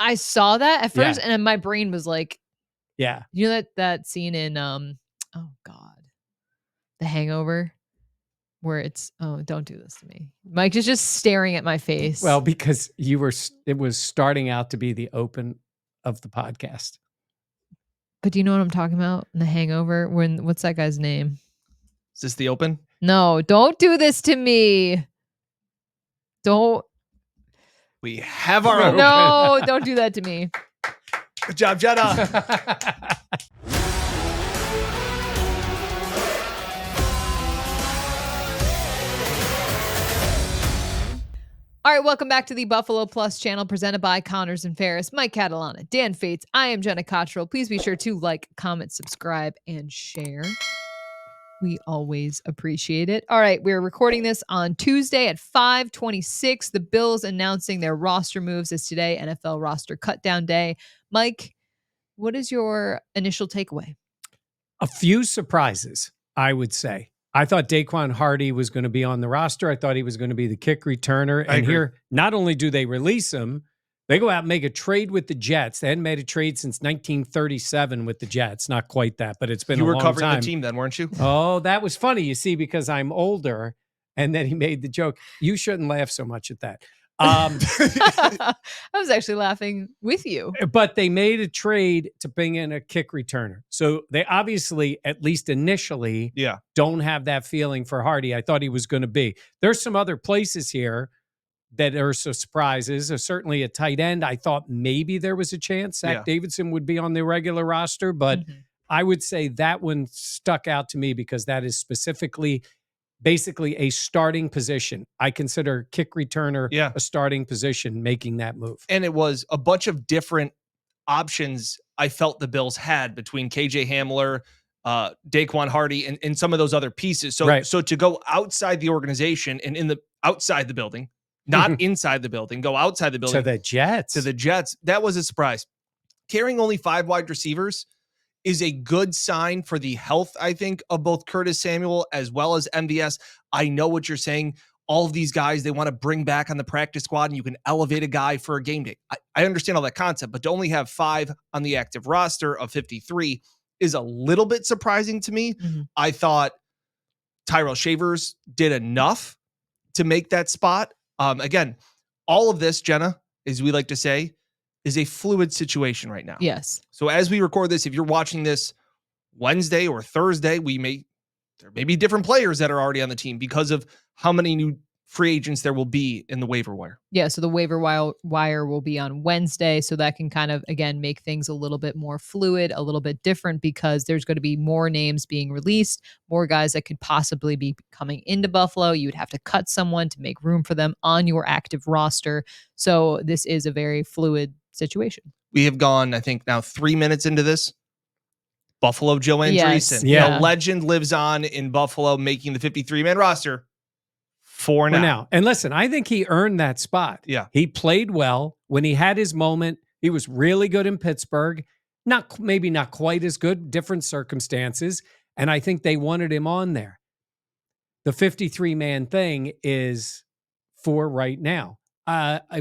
I saw that at first, Yeah. and then my brain was like, Yeah. you know that scene in oh God, The Hangover, where it's don't do this to me. Mike is just staring at my face. Well, because it was starting out to be the open of the podcast. But do you know what I'm talking about? In The Hangover, what's that guy's name? Is this the open? No, don't do this to me. Don't. We have our open. No, don't do that to me. Good job, Jenna. All right, welcome back to the Buffalo Plus channel presented by Connors and Ferris. Mike Catalana, Dan Fates. I am Jenna Cottrell. Please be sure to like, comment, subscribe, and share. We always appreciate it. All right, we're recording this on Tuesday at 5:26. The Bills announcing their roster moves is today, NFL roster cutdown day. Mike, what is your initial takeaway? A few surprises, I would say. I thought Daquan Hardy was going to be on the roster. I thought he was going to be the kick returner. And here, not only do they release him, they go out and make a trade with the Jets. They hadn't made a trade since 1937 with the Jets. Not quite that, but it's been a long time. You were covering the team then, weren't you? Oh, that was funny, you see, because I'm older. And then he made the joke. You shouldn't laugh so much at that. I was actually laughing with you. But they made a trade to bring in a kick returner. So they obviously, at least initially, don't have that feeling for Hardy. I thought he was going to be. There's some other places here that are surprises. Certainly a tight end. I thought maybe there was a chance Zach Davidson would be on the regular roster, but I would say that one stuck out to me because that is specifically basically a starting position. I consider kick returner a starting position, making that move. And it was a bunch of different options I felt the Bills had between KJ Hamler, Daquan Hardy, and some of those other pieces. So, so to go outside the organization and outside the building, not inside the building, go outside the building. To the Jets. That was a surprise. Carrying only 5 wide receivers is a good sign for the health, I think, of both Curtis Samuel as well as MVS. I know what you're saying. All of these guys, they want to bring back on the practice squad and you can elevate a guy for a game day. I understand all that concept, but to only have 5 on the active roster of 53 is a little bit surprising to me. I thought Tyrell Shavers did enough to make that spot. Again, all of this, Jenna, as we like to say, is a fluid situation right now. Yes. So as we record this, if you're watching this Wednesday or Thursday, there may be different players that are already on the team because of how many new free agents there will be in the waiver wire. Yeah, so the waiver wire will be on Wednesday, so that can kind of, again, make things a little bit more fluid, a little bit different because there's going to be more names being released, more guys that could possibly be coming into Buffalo. You would have to cut someone to make room for them on your active roster. So this is a very fluid situation. We have gone, I think, now 3 minutes into this. Buffalo Joe Andreessen. The legend lives on in Buffalo, making the 53-man roster for now. And listen, I think he earned that spot. Yeah. He played well. When he had his moment, he was really good in Pittsburgh. Maybe not quite as good, different circumstances. And I think they wanted him on there. The 53-man thing is for right now.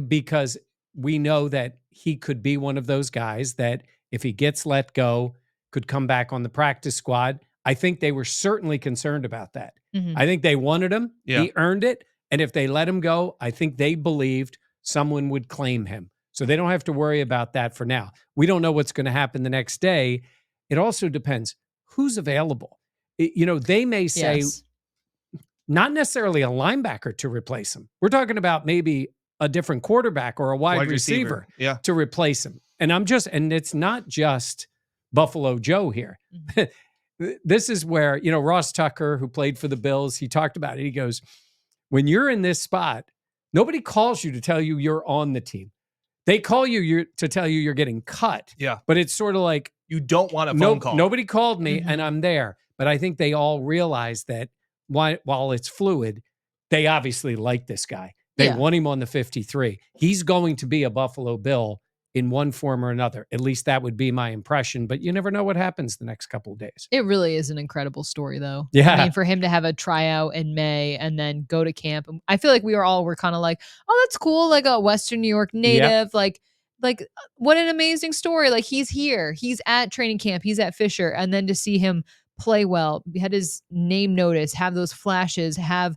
Because we know that he could be one of those guys that if he gets let go, could come back on the practice squad. I think they were certainly concerned about that. I think they wanted him. He earned it. And if they let him go, I think they believed someone would claim him. So they don't have to worry about that for now. We don't know what's going to happen the next day. It also depends who's available. They may say not necessarily a linebacker to replace him. We're talking about maybe a different quarterback or a wide receiver to replace him. And it's not just Buffalo Joe here. This is where, Ross Tucker, who played for the Bills, he talked about it. He goes, when you're in this spot, nobody calls you to tell you you're on the team. They call you to tell you you're getting cut. Yeah. But it's sort of like, you don't want a phone call. Nobody called me and I'm there. But I think they all realize that while it's fluid, they obviously like this guy. They want him on the 53. He's going to be a Buffalo Bill in one form or another. At least that would be my impression, but you never know what happens the next couple of days. It really is an incredible story, though. Yeah. I mean, for him to have a tryout in May and then go to camp. I feel like we were kind of like, oh, that's cool. Like a Western New York native. Like, like, what an amazing story. Like, he's here. He's at training camp. He's at Fisher. And then to see him play well, had his name noticed, have those flashes, have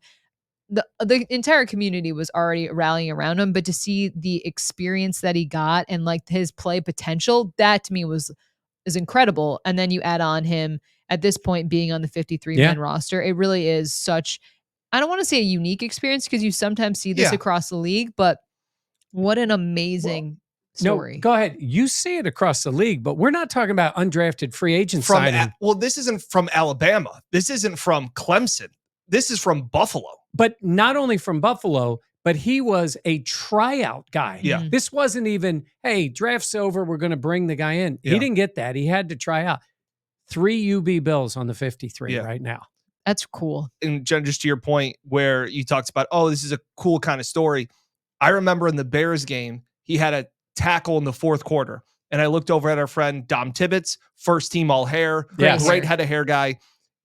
the entire community was already rallying around him, but to see the experience that he got and like his play potential, that to me is incredible. And then you add on him at this point being on the 53-man roster. It really is such, I don't want to say a unique experience because you sometimes see this across the league, but what an amazing story. No, go ahead. You see it across the league, but we're not talking about undrafted free agent From signing. well, this isn't from Alabama. This isn't from Clemson. This is from Buffalo. But not only from Buffalo, but he was a tryout guy. Yeah. This wasn't even, hey, draft's over, we're going to bring the guy in. Yeah. He didn't get that. He had to try out. 3 UB Bills on the 53 right now. That's cool. And Jen, just to your point where you talked about, oh, this is a cool kind of story. I remember in the Bears game, he had a tackle in the fourth quarter. And I looked over at our friend Dom Tibbetts, first team all hair, great head of hair guy.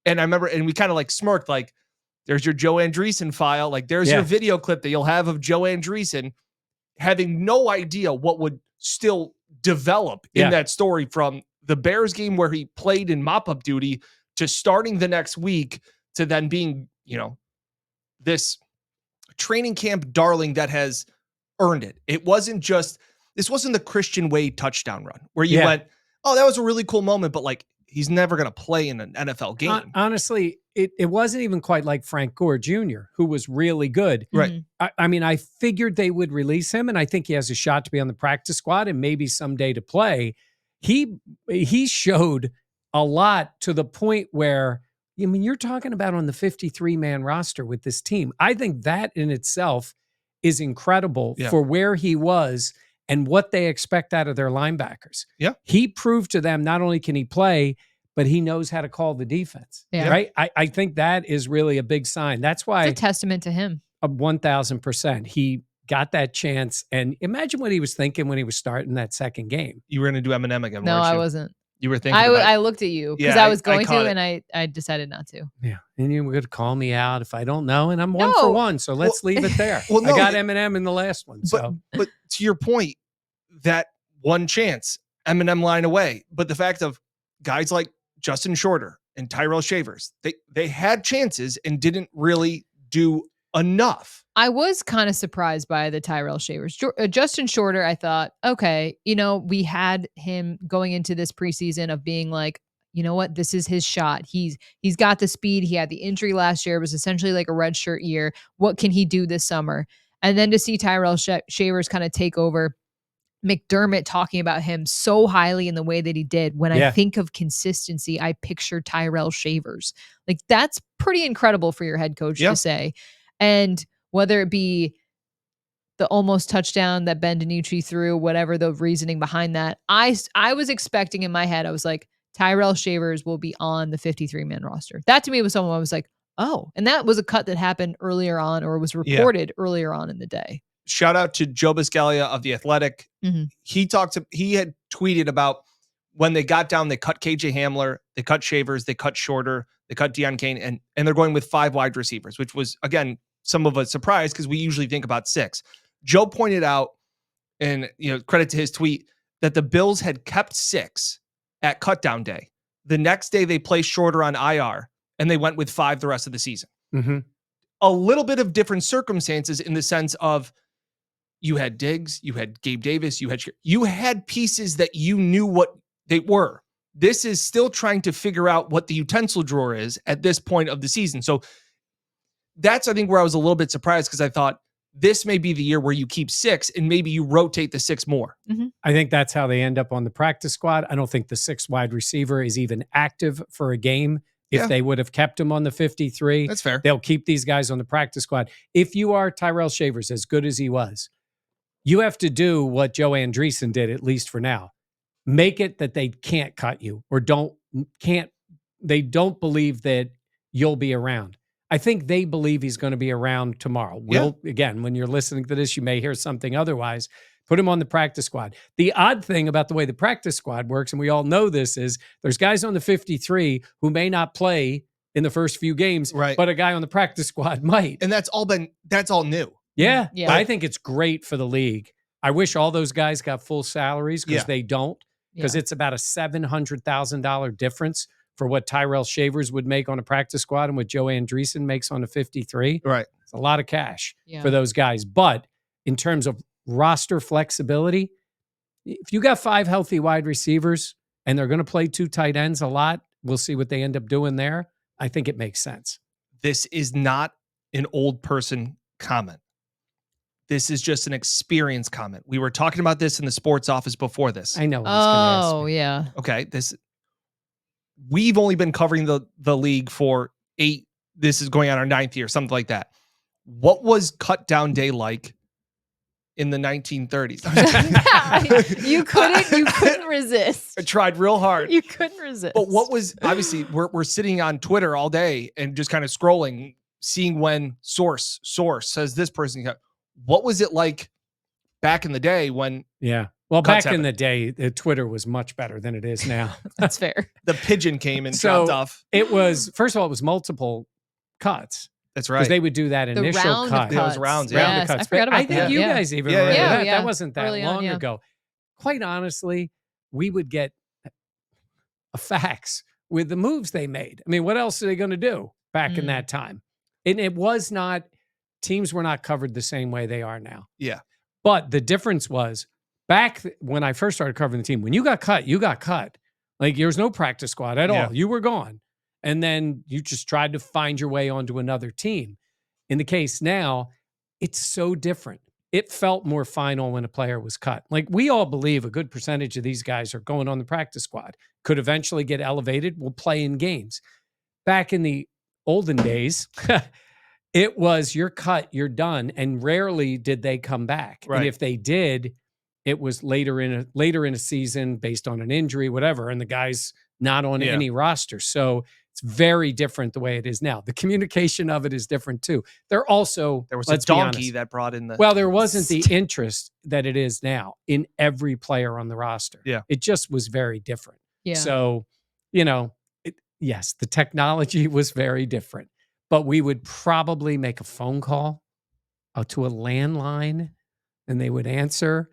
And I remember, and we kind of like smirked, like, there's your Joe Andreessen file. Like, there's your video clip that you'll have of Joe Andreessen, having no idea what would still develop in that story from the Bears game where he played in mop-up duty to starting the next week to then being, this training camp darling that has earned it. It wasn't just, this wasn't the Christian Wade touchdown run where you went, oh, that was a really cool moment, but like, he's never going to play in an NFL game. Honestly, it wasn't even quite like Frank Gore Jr., who was really good. Right. I mean, I figured they would release him, and I think he has a shot to be on the practice squad and maybe someday to play. He showed a lot to the point where, I mean, you're talking about on the 53-man roster with this team. I think that in itself is incredible for where he was and what they expect out of their linebackers. Yeah. He proved to them not only can he play, but he knows how to call the defense. Yeah. Right? I think that is really a big sign. That's why it's a testament to him. 1,000%. He got that chance. And imagine what he was thinking when he was starting that second game. You were going to do Eminem again, No, weren't you? I wasn't. You were thinking I looked at you because I was going to, and I decided not to. Yeah. And you were going to call me out if I don't know. And I'm 1 for 1. So let's leave it there. Well, no, I got Eminem in the last one. So. But to your point, that one chance, Eminem line away. But the fact of guys like Justin Shorter and Tyrell Shavers, they had chances and didn't really do enough. I was kind of surprised by the Tyrell Shavers. Justin Shorter, I thought, okay, we had him going into this preseason of being like, you know what, this is his shot. He's got the speed. He had the injury last year. It was essentially like a redshirt year. What can he do this summer? And then to see Tyrell Shavers kind of take over, McDermott talking about him so highly in the way that he did. When I think of consistency, I picture Tyrell Shavers. Like, that's pretty incredible for your head coach to say. And whether it be the almost touchdown that Ben DiNucci threw, whatever the reasoning behind that, I was expecting in my head, I was like, Tyrell Shavers will be on the 53-man roster. That to me was someone I was like, oh, and that was a cut that happened earlier on or was reported earlier on in the day. Shout out to Joe Buscaglia of The Athletic. Mm-hmm. He had tweeted about when they got down, they cut KJ Hamler, they cut Shavers, they cut Shorter, they cut Deion Kane, and they're going with 5 wide receivers, which was, again, some of a surprise because we usually think about 6. Joe pointed out, and credit to his tweet, that the Bills had kept 6 at cutdown day. The next day they placed Shorter on IR, and they went with 5 the rest of the season. Mm-hmm. A little bit of different circumstances in the sense of you had Diggs, you had Gabe Davis, you had pieces that you knew what they were. This is still trying to figure out what the utensil drawer is at this point of the season. So that's, I think, where I was a little bit surprised because I thought this may be the year where you keep 6 and maybe you rotate the 6 more. Mm-hmm. I think that's how they end up on the practice squad. I don't think the 6th wide receiver is even active for a game. If they would have kept him on the 53, that's fair. They'll keep these guys on the practice squad. If you are Tyrell Shavers, as good as he was, you have to do what Joe Andreessen did, at least for now. Make it that they can't cut you or they don't believe that you'll be around. I think they believe he's going to be around tomorrow. Again, when you're listening to this, you may hear something otherwise. Put him on the practice squad. The odd thing about the way the practice squad works, and we all know this, is there's guys on the 53 who may not play in the first few games, but a guy on the practice squad might. And that's all new. Yeah. I think it's great for the league. I wish all those guys got full salaries because they don't, because Yeah. it's about a $700,000 difference for what Tyrell Shavers would make on a practice squad and what Joe Andreessen makes on a 53. Right. It's a lot of cash Yeah. for those guys. But in terms of roster flexibility, if you got 5 healthy wide receivers and they're going to play 2 tight ends a lot, we'll see what they end up doing there. I think it makes sense. This is not an old person comment. This is just an experience comment. We were talking about this in the sports office before this. I know. He's gonna ask Oh, me. yeah. Okay. We've only been covering the league for 8. This is going on our 9th year, something like that. What was cut down day like in the 1930s? You couldn't resist. I tried real hard. You couldn't resist. But what was, obviously we're sitting on Twitter all day and just kind of scrolling, seeing when source says this person got. What was it like back in the day when? Yeah. Well, cuts back in happened? the day, Twitter was much better than it is now. That's fair. The pigeon came and So, dropped off. It was, first of all, it was multiple cuts. That's Because right. they would do that The initial round cut. of Yeah, it was cuts. rounds, yeah. Round of Yes, cuts. I forgot But about I think that. you Yeah. guys even Yeah, remember yeah. that. Yeah. That wasn't that Early on, long yeah. ago. Quite honestly, we would get a fax with the moves they made. I mean, what else are they going to do back in Mm. that time? And it was not, teams were not covered the same way they are now. Yeah. But the difference was back when I first started covering the team, when you got cut, you got cut. Like there was no practice squad at Yeah. all. You were gone. And then you just tried to find your way onto another team. In the case now, it's so different. It felt more final when a player was cut. Like we all believe a good percentage of these guys are going on the practice squad, could eventually get elevated, will play in games. Back in the olden days, it was you're cut, you're done, and rarely did they come back. Right. And if they did, it was later in a season based on an injury, whatever, and the guy's not on Yeah. any roster. So it's very different the way it is now. The communication of it is different too. There was There was let's a be donkey honest. that brought in the. Well, there wasn't the interest that it is now in every player on the roster. Yeah. It just was very different. Yeah. So, yes, the technology was very different, but we would probably make a phone call to a landline and they would answer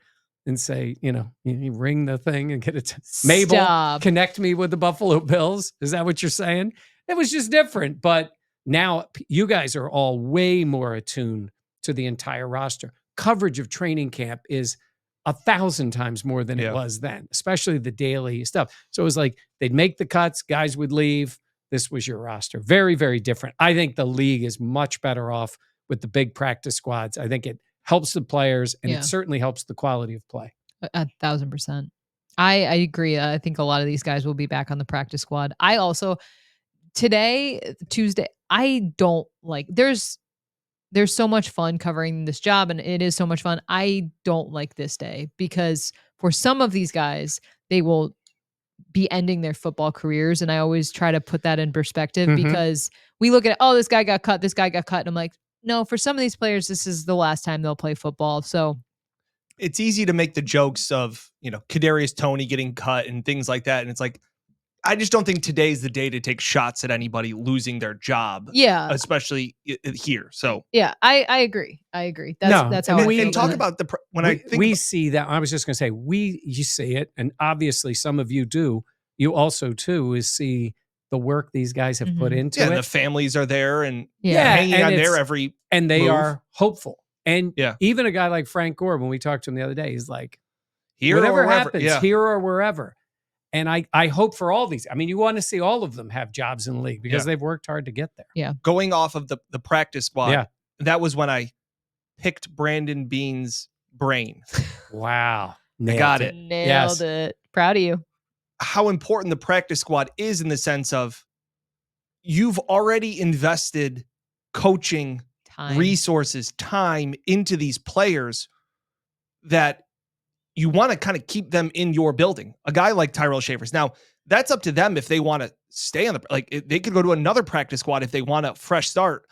and say, you ring the thing and get it. Mabel, Stop. connect me with the Buffalo Bills. Is that what you're saying? It was just different. But now you guys are all way more attuned to the entire roster. Coverage of training camp is 1,000 times more than Yeah. it was then, especially the daily stuff. So it was like they'd make the cuts, guys would leave. This was your roster. Very, very different. I think the league is much better off with the big practice squads. I think it helps the players and Yeah. it certainly helps the quality of play. 1,000%. I agree. I think a lot of these guys will be back on the practice squad. I also Tuesday, I don't like there's so much fun covering this job and it is so much fun. I don't like this day because for some of these guys, they will be ending their football careers. And I always try to put that in perspective Mhm. because we look at, oh, this guy got cut. And I'm like, no, for some of these players, this is the last time they'll play football. So It's easy to make the jokes of, Kadarius Toney getting cut and things like that. And it's like, I just don't think today's the day to take shots at anybody losing their job. yeah, Especially here. So yeah, I agree. That's No, that's I how mean, I we feel and talk about it. about when I think we about- see that. I was just going to say, you see it. And obviously some of you do. You also too is see the work these guys have put Mhm. into and it. the families are there and Yeah. hanging and on there it's- every. and they move. are hopeful. And Yeah. even a guy like Frank Gore, when we talked to him the other day, he's like, Here whatever or wherever. happens, Yeah. here or wherever. And I hope for all these. I mean, you want to see all of them have jobs in the league because Yeah. they've worked hard to get there. Going off of the practice squad. Yeah. That was when I picked Brandon Beane's brain. Wow. I got Nailed it. Nailed it. Proud of you. How important the practice squad is in the sense of you've already invested coaching Time. resources, time into these players that you want to kind of keep them in your building. A guy like Tyrell Shavers. Now, that's up to them if they want to stay on they could go to another practice squad if they want a fresh start.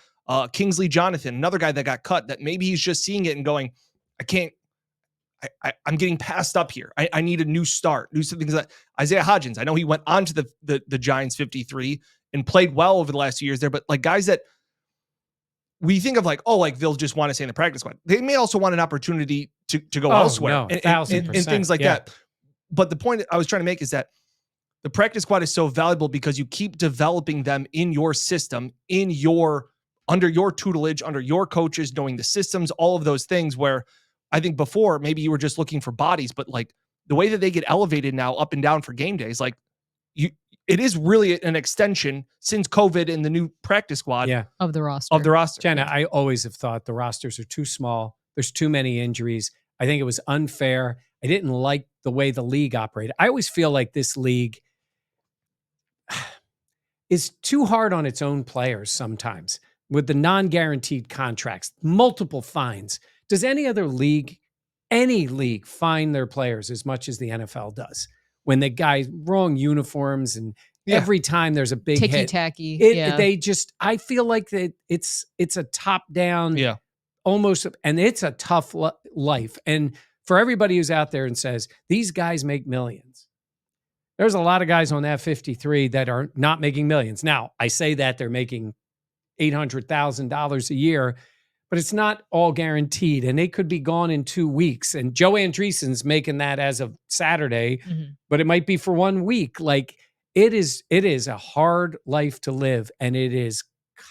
Kingsley Jonathan, another guy that got cut, that maybe he's just seeing it and going, I'm getting passed up here. I need a new start, do something that Isaiah Hodgins. I know he went on to the Giants 53 and played well over the last few years there, but like guys that we think of like, oh, like they'll just want to stay in the practice squad. They may also want an opportunity to go elsewhere no, and 1,000%, things like yeah. that. But the point I was trying to make is that the practice squad is so valuable because you keep developing them in your system, under your tutelage, under your coaches, knowing the systems, all of those things, where I think before maybe you were just looking for bodies, but like the way that they get elevated now up and down for game days, like it is really an extension since COVID and the new practice squad of the roster. Jenna, I always have thought the rosters are too small. There's too many injuries. I think it was unfair. I didn't like the way the league operated. I always feel like this league is too hard on its own players sometimes with the non-guaranteed contracts, multiple fines. Does any league fine their players as much as the NFL does? When the guys wrong uniforms and every time there's a big ticky-tacky. They just, I feel like that it's a top down almost, and it's a tough life. And for everybody who's out there and says, these guys make millions, there's a lot of guys on that 53 that are not making millions. Now, I say that they're making $800,000 a year, but it's not all guaranteed, and they could be gone in 2 weeks. And Joe Andreessen's making that as of Saturday, but it might be for 1 week. Like it is a hard life to live, and it is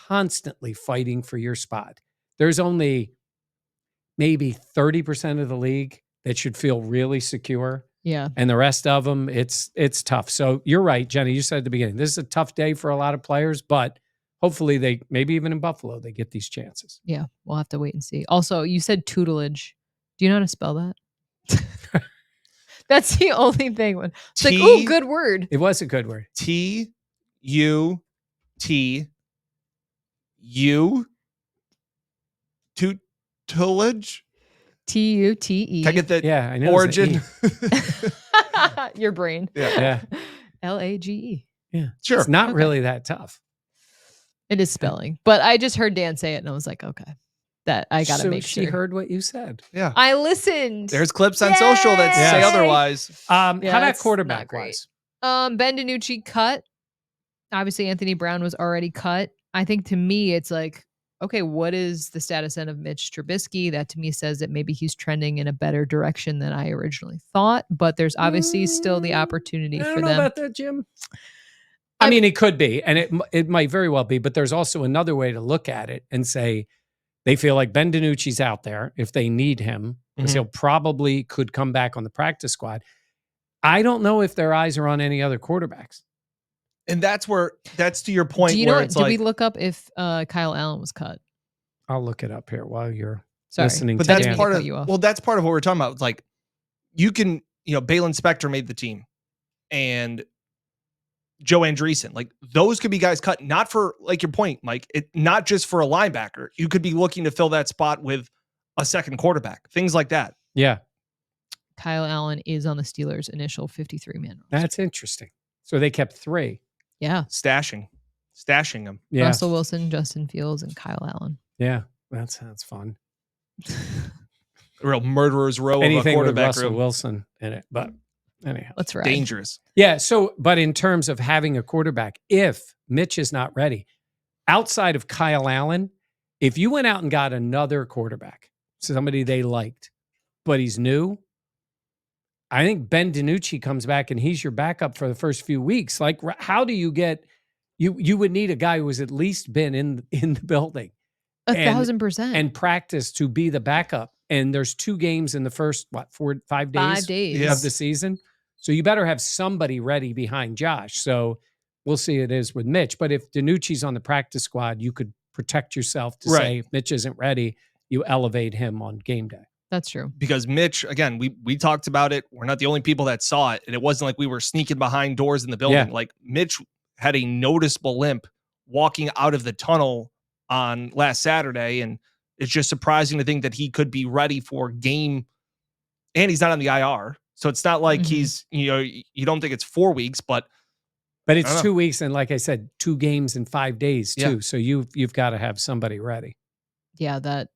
constantly fighting for your spot. There's only maybe 30% of the league that should feel really secure. Yeah. And the rest of them, it's tough. So you're right, Jenny, you said at the beginning, this is a tough day for a lot of players, but hopefully maybe even in Buffalo, they get these chances. Yeah, we'll have to wait and see. Also, you said tutelage. Do you know how to spell that? That's the only thing. It's like, ooh, good word. It was a good word. TUTU tutelage. TUTE. Can I get that? Yeah, I know. Origin. Your brain. Yeah. LAGE. Yeah. Sure. It's not really that tough. It is spelling, but I just heard Dan say it and I was like, okay, that I got to make sure. She heard what you said. Yeah. I listened. There's clips on social that say otherwise. How about quarterback wise? Ben DiNucci cut. Obviously, Anthony Brown was already cut. I think to me, it's like, okay, what is the status then of Mitch Trubisky? That to me says that maybe he's trending in a better direction than I originally thought, but there's obviously still the opportunity for them. I don't know about that, Jim. I mean, it could be, and it might very well be, but there's also another way to look at it and say they feel like Ben DiNucci's out there if they need him, because he'll probably could come back on the practice squad. I don't know if their eyes are on any other quarterbacks. And that's to your point. Do you know? Did we look up if Kyle Allen was cut? I'll look it up here while you're listening. But that's part of that's part of what we're talking about. It's like you can, Balin Spector made the team, and Joe Andreessen, like those could be guys cut, not for like your point, Mike, not just for a linebacker. You could be looking to fill that spot with a second quarterback, things like that. Yeah. Kyle Allen is on the Steelers' initial 53-man roster. That's interesting. So they kept 3. Yeah. Stashing them. Yeah. Russell Wilson, Justin Fields, and Kyle Allen. Yeah. That sounds fun. A real murderer's row Anything of a quarterback with Russell room. Wilson in it, but anyhow. Let's ride. Dangerous. Yeah. So, but in terms of having a quarterback, if Mitch is not ready, outside of Kyle Allen, if you went out and got another quarterback, somebody they liked, but he's new, I think Ben DiNucci comes back and he's your backup for the first few weeks. Like, how do you get, you would need a guy who has at least been in the building. 1,000%. And practice to be the backup. And there's 2 games in the first, 5 days? 5 days. Of the season. So you better have somebody ready behind Josh. So we'll see it is with Mitch. But if DiNucci's on the practice squad, you could protect yourself to say, if Mitch isn't ready, you elevate him on game day. That's true. Because Mitch, again, we talked about it. We're not the only people that saw it. And it wasn't like we were sneaking behind doors in the building. Yeah. Like Mitch had a noticeable limp walking out of the tunnel on last Saturday. And it's just surprising to think that he could be ready for game. And he's not on the IR. So it's not like he's, you don't think it's 4 weeks, but it's 2 weeks. And like I said, 2 games in 5 days too. Yeah. So you've got to have somebody ready. Yeah, that's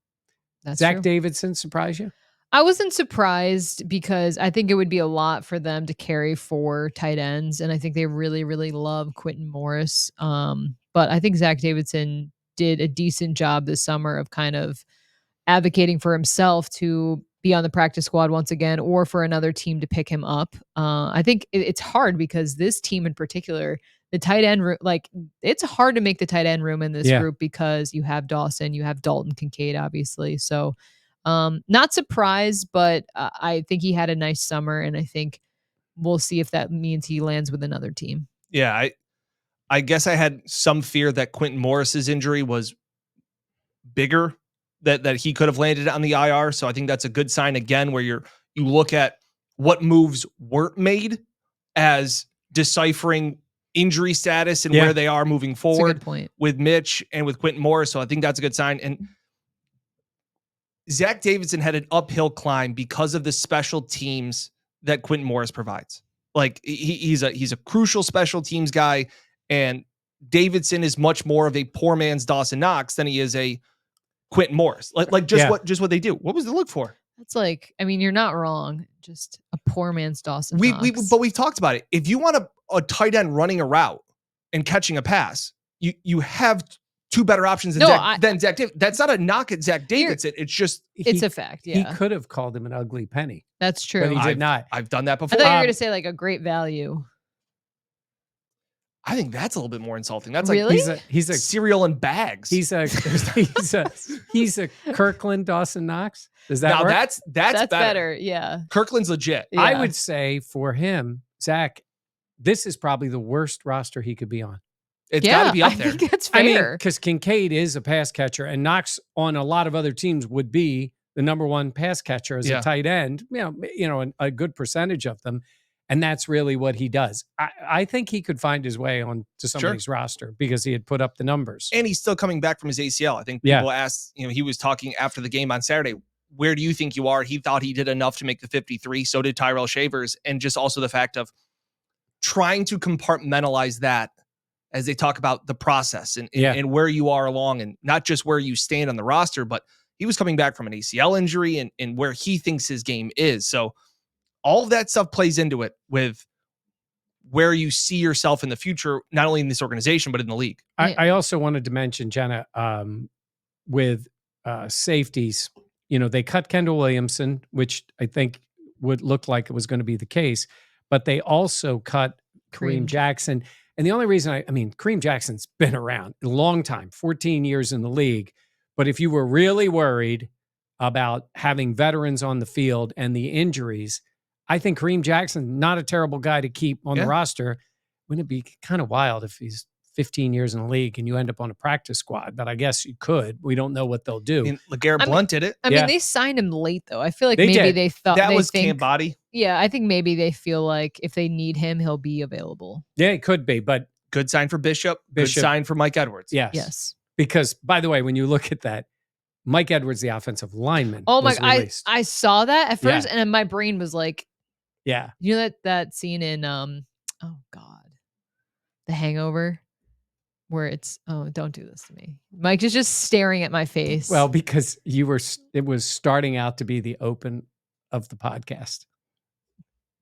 Zach true. Davidson surprise you? I wasn't surprised because I think it would be a lot for them to carry 4 tight ends. And I think they really, really love Quentin Morris. But I think Zach Davidson did a decent job this summer of kind of advocating for himself to be on the practice squad once again, or for another team to pick him up. I think it's hard because this team in particular, the tight end room, like it's hard to make the tight end room in this group because you have Dawson, you have Dalton Kincaid, obviously. So not surprised, but I think he had a nice summer, and I think we'll see if that means he lands with another team. Yeah, I guess I had some fear that Quentin Morris's injury was bigger, that he could have landed on the IR. So I think that's a good sign again, where you look at what moves weren't made as deciphering injury status and where they are moving forward with Mitch and with Quentin Morris. So I think that's a good sign. And Zach Davidson had an uphill climb because of the special teams that Quentin Morris provides. Like he's a crucial special teams guy, and Davidson is much more of a poor man's Dawson Knox than he is a Quentin Morris. Like just what they do. What was the look for? That's like, I mean, you're not wrong. Just a poor man's Dawson Knox. But we've talked about it. If you want a tight end running a route and catching a pass, you have two better options than Zach Davidson. That's not a knock at Zach Davidson. It's just it's a fact. Yeah, he could have called him an ugly penny. That's true. But he did not. I've done that before. I thought you were going to say like a great value. I think that's a little bit more insulting. That's really? Like he's a cereal in bags. He's a Kirkland Dawson Knox. Does that work? That's better. Yeah. Kirkland's legit. Yeah. I would say for him, Zach, this is probably the worst roster he could be on. It's got to be up there. I think that's fair. I mean, because Kincaid is a pass catcher, and Knox on a lot of other teams would be the number one pass catcher as a tight end. You know, a good percentage of them. And that's really what he does. I think he could find his way on to somebody's roster because he had put up the numbers. And he's still coming back from his ACL. I think people asked, he was talking after the game on Saturday, where do you think you are? He thought he did enough to make the 53. So did Tyrell Shavers. And just also the fact of trying to compartmentalize that as they talk about the process and where you are along, and not just where you stand on the roster, but he was coming back from an ACL injury and where he thinks his game is. So all of that stuff plays into it with where you see yourself in the future, not only in this organization, but in the league. I also wanted to mention, Jenna, with safeties, they cut Kendall Williamson, which I think would look like it was going to be the case, but they also cut Kareem Jackson. And the only reason Kareem Jackson's been around a long time, 14 years in the league. But if you were really worried about having veterans on the field and the injuries, I think Kareem Jackson, not a terrible guy to keep on the roster. Wouldn't it be kind of wild if he's 15 years in the league and you end up on a practice squad? But I guess you could. We don't know what they'll do. LeGarrette Blount did it. I mean, they signed him late, though. I feel like they thought that was camp body. Yeah, I think maybe they feel like if they need him, he'll be available. Yeah, it could be. But good sign for Bishop. Good sign for Mike Edwards. Yes. Because, by the way, when you look at that, Mike Edwards, the offensive lineman. Oh my! I saw that at first, and my brain was like, "Yeah." You know that scene in The Hangover, where it's don't do this to me. Mike is just staring at my face. Well, because it was starting out to be the open of the podcast.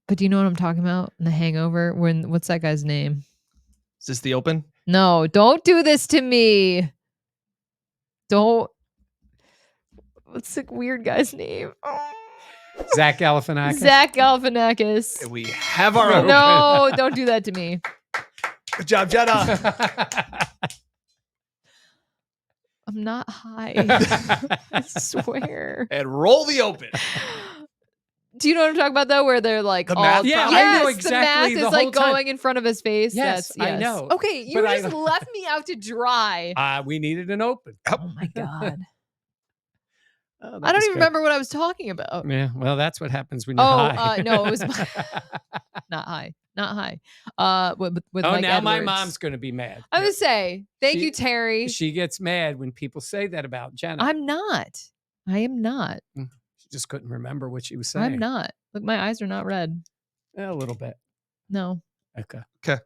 But do you know what I'm talking about in The Hangover? What's that guy's name? Is this the open? No, don't do this to me. Don't. What's the weird guy's name? Zach Galifianakis. Zach Galifianakis. We have our own. No, don't do that to me. Good job, Jenna. I'm not high. I swear. And roll the open. Do you know what I'm talking about, though? Where they're like, the math? Yeah, yes, I know exactly. The math is like going in front of his face. Yes, I know. Okay, you just left me out to dry. We needed an open. Oh my God. I don't even remember what I was talking about. Yeah, well, that's what happens when you're high. No, it was not high. With Mike now Edwards. my mom's going to be mad. I would say, thank you, Terry. She gets mad when people say that about Jenna. I'm not. I am not. She just couldn't remember what she was saying. I'm not. Look, my eyes are not red. A little bit. No. Okay. All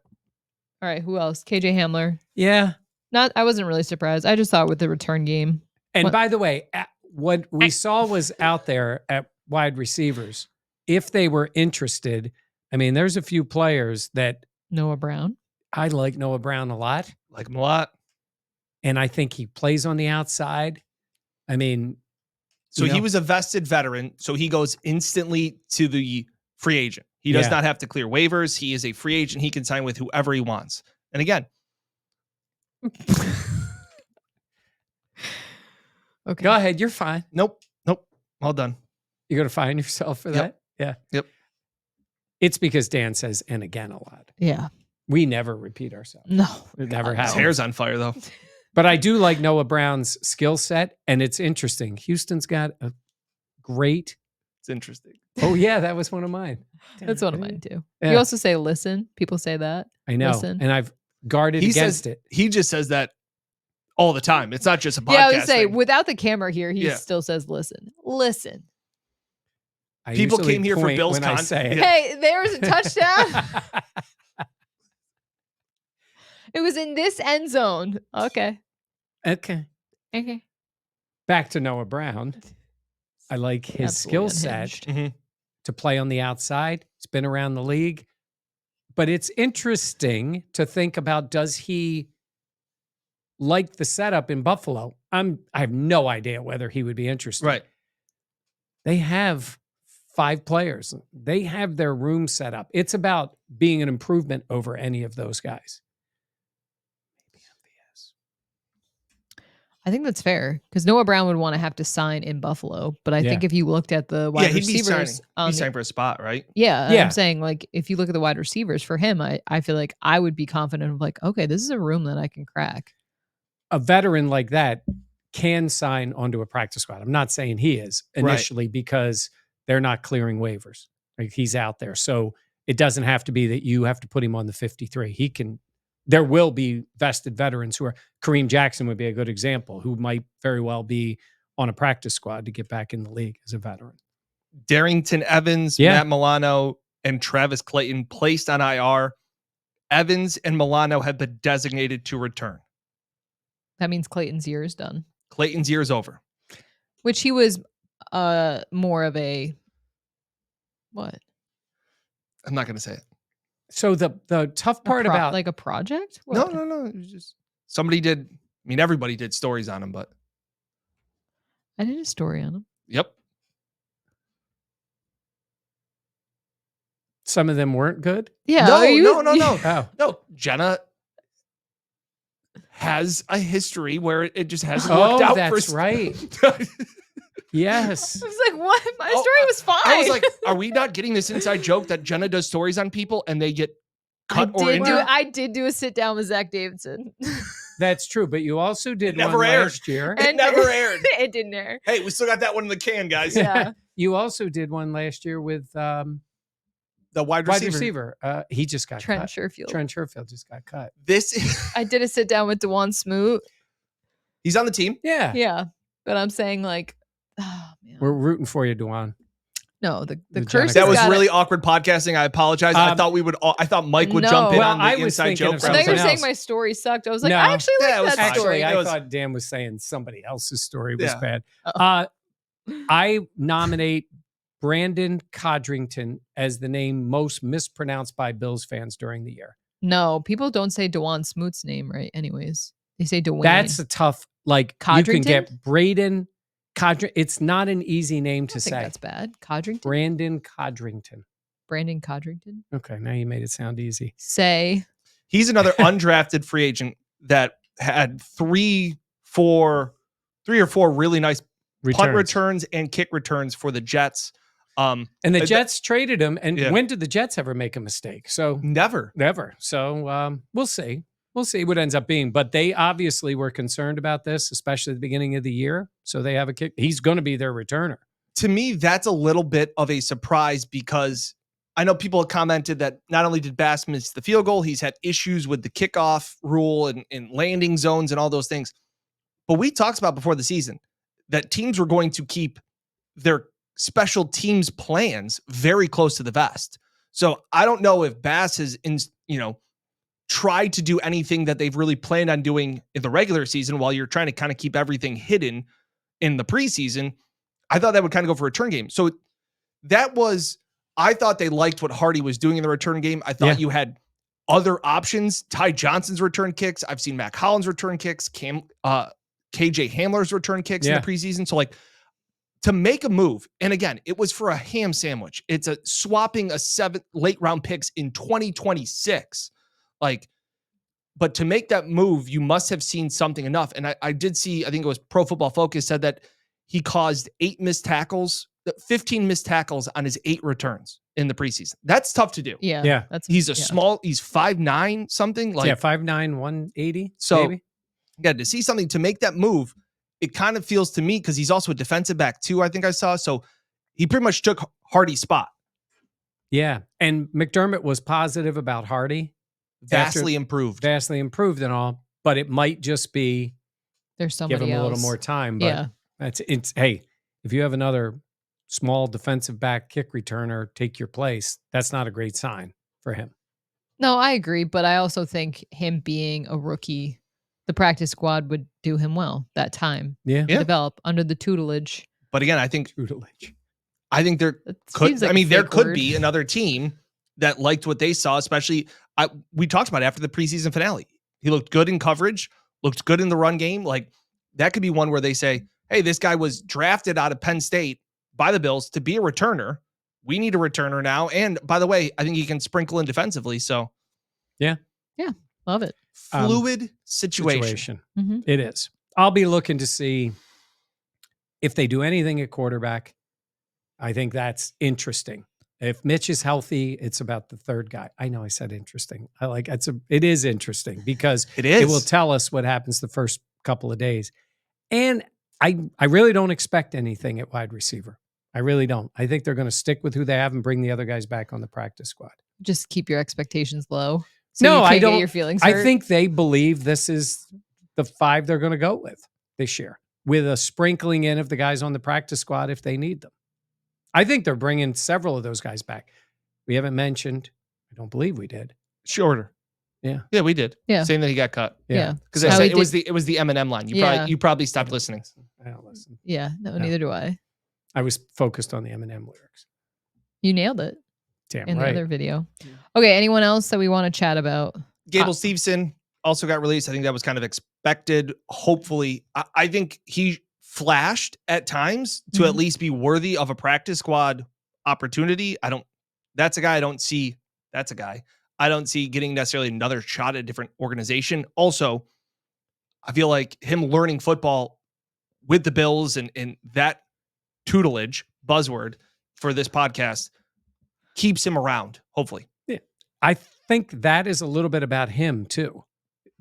right, who else? KJ Hamler. Yeah. I wasn't really surprised. I just thought with the return game. And by the way, what we saw was out there at wide receivers. If they were interested, there's a few players that Noah Brown. I like Noah Brown a lot. Like him a lot. And I think he plays on the outside. I mean, So he was a vested veteran. So he goes instantly to the free agent. He does not have to clear waivers. He is a free agent. He can sign with whoever he wants. And again, Okay. Go ahead. You're fine. Nope. All done. You're going to find yourself for that? Yeah. Yep. It's because Dan says "and again" a lot. Yeah. We never repeat ourselves. No. It never His happens. hair's on fire, though. But I do like Noah Brown's skill set, and it's interesting. Houston's got a great. It's interesting. Oh, yeah, that was one of mine. That's one of mine too. Yeah. You also say listen. People say that. I know. Listen. And I've guarded against it. He just says that all the time. It's not just a podcast. Yeah, I would say thing. without the camera here, he Yeah. still says listen. Listen. I People usually came here for point Bill's when I content. say it. Yeah. Hey, there's a touchdown. It was in this end zone. Okay. Okay. Okay. Back to Noah Brown. I like his skill Absolutely set unhinged. to play on the outside. He's been around the league. But it's interesting to think about, does he like the setup in Buffalo? I have no idea whether he would be interested. Right. They have 5 players. They have their room set up. It's about being an improvement over any of those guys. I think that's fair because Noah Brown would want to have to sign in Buffalo. But I think if you looked at the wide he'd be signing. receivers, He's signing for a spot, right? yeah, Yeah. I'm saying like if you look at the wide receivers for him, I feel like I would be confident of like, okay, this is a room that I can crack. A veteran like that can sign onto a practice squad. I'm not saying he is initially because they're not clearing waivers. Like he's out there. So it doesn't have to be that you have to put him on the 53. He can. There will be vested veterans who are. Kareem Jackson would be a good example, who might very well be on a practice squad to get back in the league as a veteran. Darrington Evans, Matt Milano, and Travis Clayton placed on IR. Evans and Milano have been designated to return. That means Clayton's year is done, Clayton's year is over. which he was more of a what? I'm not going to say it. So the tough part about like a project? No. What? It was just somebody did. I mean, everybody did stories on him, but I did a story on him. yep. some of them weren't good. Yeah. No. Oh, No, Jenna has a history where it just hasn't worked out. That's right. Yes. I was like, what? My story was fine. I was like, are we not getting this inside joke that Jenna does stories on people and they get cut or injured? I did do a sit down with Zach Davidson. That's true. But you also did Never one aired. last year. It never aired. It didn't air. Hey, we still got that one in the can, guys. Yeah. You also did one last year with The wide wide receiver. receiver. He just got Trent cut. Sherfield. Trent Sherfield just got cut. I did a sit down with DeJuan Smoot. He's on the team. Yeah. Yeah. But I'm saying like, oh man. We're rooting for you, DeJuan. No, the The curse. That was got really it. awkward podcasting. I apologize. I thought we would. I thought Mike would jump in No. on Well, I the was inside thinking joke. of I thought you were something saying else. my story sucked. I was like, No. I actually Yeah, it was like that fine. story. Actually, I It was- thought Dan was saying somebody else's story was Yeah. bad. Oh. I nominate Brandon Codrington as the name most mispronounced by Bills fans during the year. No, people don't say DeJuan Smoot's name right. Anyways, they say Dwayne. That's a tough, like, you can Codrington? get Braden Codrington. It's not an easy name I to don't think say. that's bad. Codrington. Brandon Codrington. Brandon Codrington. Okay, now you made it sound easy. Say He's another undrafted free agent that had three or four really nice punt returns and kick returns for the Jets. And the Jets traded him. And Yeah. when did the Jets ever make a mistake? So Never. So we'll see. We'll see what ends up being. But they obviously were concerned about this, especially at the beginning of the year. So they have a kick. He's going to be their returner. To me, that's a little bit of a surprise because I know people have commented that not only did Bass miss the field goal, he's had issues with the kickoff rule and landing zones and all those things. But we talked about before the season that teams were going to keep their special teams plans very close to the vest. So I don't know if Bass has, tried to do anything that they've really planned on doing in the regular season while you're trying to kind of keep everything hidden in the preseason. I thought that would kind of go for a return game. So I thought they liked what Hardy was doing in the return game. I thought you had other options. Ty Johnson's return kicks. I've seen Mac Hollins return kicks. KJ Hamler's return kicks in the preseason. So like to make a move, and again, it was for a ham sandwich. It's a swapping a 7th late round picks in 2026. Like, but to make that move, you must have seen something enough. And I did see, I think it was Pro Football Focus said that he caused 8 missed tackles, 15 missed tackles on his 8 returns in the preseason. That's tough to do. Yeah. He's small, he's 5'9", something like 5'9", 180. So maybe? Yeah, to see something to make that move, it kind of feels to me, because he's also a defensive back too, I think I saw. So he pretty much took Hardy's spot. Yeah. And McDermott was positive about Hardy. Vastly improved and all, but it might just be there's somebody give him else. a little more time. But hey, if you have another small defensive back kick returner take your place, that's not a great sign for him. No, I agree, but I also think him being a rookie, the practice squad would do him well that time. Yeah. To develop under the tutelage. But again, I think there could. Like there could be another team that liked what they saw, especially we talked about it after the preseason finale. He looked good in coverage, looked good in the run game. Like that could be one where they say, hey, this guy was drafted out of Penn State by the Bills to be a returner. We need a returner now. And by the way, I think he can sprinkle in defensively. So yeah, love it. Fluid situation. Mm-hmm. It is. I'll be looking to see if they do anything at quarterback. I think that's interesting. If Mitch is healthy, it's about the third guy. I know I said interesting. It is interesting because it will tell us what happens the first couple of days. And I really don't expect anything at wide receiver. I really don't. I think they're going to stick with who they have and bring the other guys back on the practice squad. Just keep your expectations low. So I don't. Get your feelings hurt. I think they believe this is the 5 they're going to go with this year, with a sprinkling in of the guys on the practice squad if they need them. I think they're bringing several of those guys back. We haven't mentioned. I don't believe we did. Shorter. Yeah, we did. Yeah, saying that he got cut. Yeah, because I said it was the Eminem line. You probably stopped listening. I don't listen. Yeah, no, neither do I. I was focused on the Eminem lyrics. You nailed it. Damn in right. the other video. Okay, anyone else that we want to chat about? Gable Steveson also got released. I think that was kind of expected. Hopefully, I think he flashed at times to at least be worthy of a practice squad opportunity. That's a guy I don't see. That's a guy I don't see getting necessarily another shot at a different organization. Also, I feel like him learning football with the Bills and that tutelage buzzword for this podcast keeps him around, hopefully. Yeah. I think that is a little bit about him too.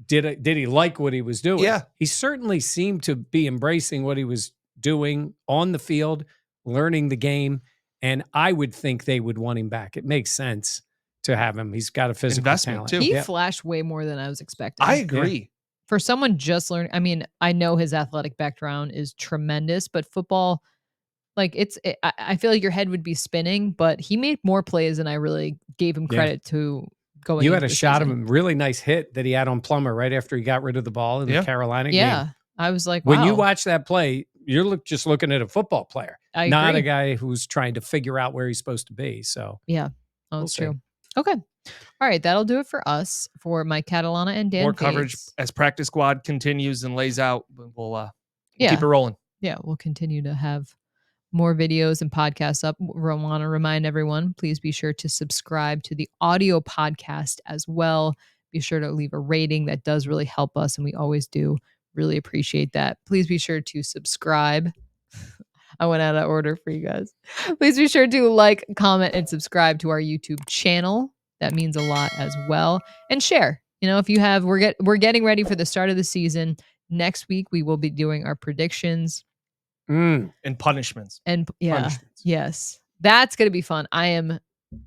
Did he like what he was doing? Yeah. He certainly seemed to be embracing what he was doing on the field, learning the game, and I would think they would want him back. It makes sense to have him. He's got a physical investment talent. too. He flashed way more than I was expecting. I agree. Yeah. For someone just learning, I mean, I know his athletic background is tremendous, but football, like I feel like your head would be spinning, but he made more plays than I really gave him credit to going. You had a the shot season. of him, really nice hit that he had on Plummer right after he got rid of the ball in the Carolina game. Yeah. I was like, wow. When you watch that play, you're just looking at a football player, I not agree. a guy who's trying to figure out where he's supposed to be. So yeah, that's true. Okay. All right. That'll do it for us, for Mike Catalana and Dan. More coverage as practice squad continues and lays out. We'll keep it rolling. Yeah. We'll continue to have more videos and podcasts up. We want to remind everyone, please be sure to subscribe to the audio podcast as well. Be sure to leave a rating. That does really help us, and we always do really appreciate that. Please be sure to subscribe. I went out of order for you guys. Please be sure to like, comment, and subscribe to our YouTube channel. That means a lot as well. And share. You know, if you have, we're getting ready for the start of the season. Next week we will be doing our predictions and punishments. And punishments. Yes, that's gonna be fun. I am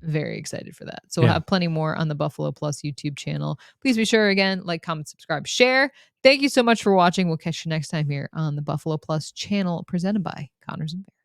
very excited for that. So we'll have plenty more on the Buffalo Plus YouTube channel. Please be sure, again, like, comment, subscribe, share. Thank you so much for watching. We'll catch you next time here on the Buffalo Plus channel, presented by Connors and Bears.